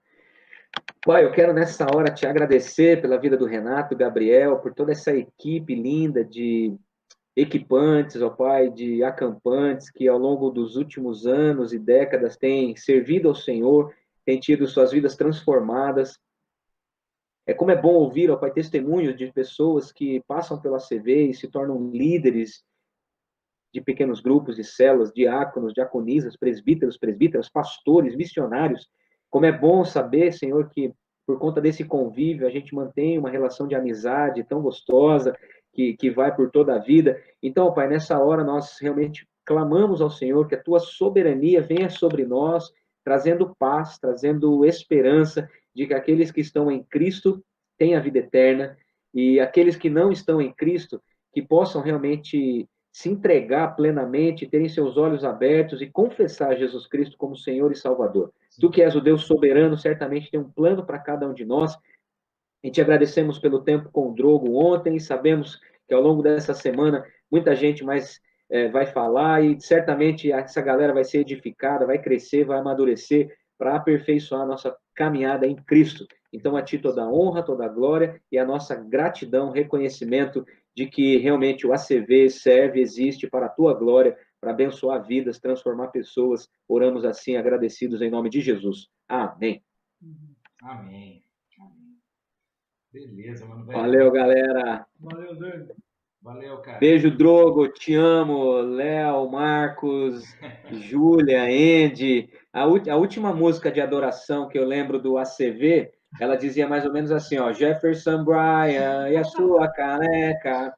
Pai, eu quero nessa hora te agradecer pela vida do Renato, Gabriel, por toda essa equipe linda de equipantes, ó Pai, de acampantes que ao longo dos últimos anos e décadas têm servido ao Senhor, têm tido suas vidas transformadas. Como é bom ouvir, ó Pai, testemunhos de pessoas que passam pela CV e se tornam líderes de pequenos grupos, de células, diáconos, diaconisas, presbíteros, presbíteras, pastores, missionários. Como é bom saber, Senhor, que por conta desse convívio a gente mantém uma relação de amizade tão gostosa, que vai por toda a vida. Então, Pai, nessa hora nós realmente clamamos ao Senhor que a tua soberania venha sobre nós, trazendo paz, trazendo esperança de que aqueles que estão em Cristo têm a vida eterna e aqueles que não estão em Cristo que possam realmente se entregar plenamente, terem seus olhos abertos e confessar Jesus Cristo como Senhor e Salvador. Sim. Tu que és o Deus soberano, certamente tem um plano para cada um de nós. E te agradecemos pelo tempo com o Drogo ontem, sabemos que ao longo dessa semana muita gente mais vai falar e certamente essa galera vai ser edificada, vai crescer, vai amadurecer para aperfeiçoar a nossa caminhada em Cristo. Então, a ti toda a honra, toda a glória e a nossa gratidão, reconhecimento de que realmente o ACV serve, existe para a tua glória, para abençoar vidas, transformar pessoas. Oramos assim, agradecidos em nome de Jesus. Amém. Amém. Beleza, mano. Velho. Valeu, galera. Valeu, Dani. Valeu, cara. Beijo, Drogo. Te amo. Léo, Marcos, Júlia, Andy. A última música de adoração que eu lembro do ACV, ela dizia mais ou menos assim, ó, Jefferson Brian e a sua caneca.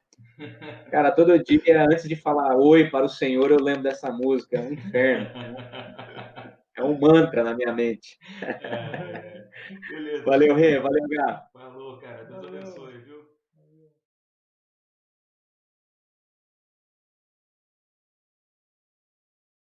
Cara, todo dia, antes de falar oi para o Senhor, eu lembro dessa música. É um inferno. É um mantra na minha mente. Beleza. Valeu, Rê. Valeu, Gá. Falou, cara.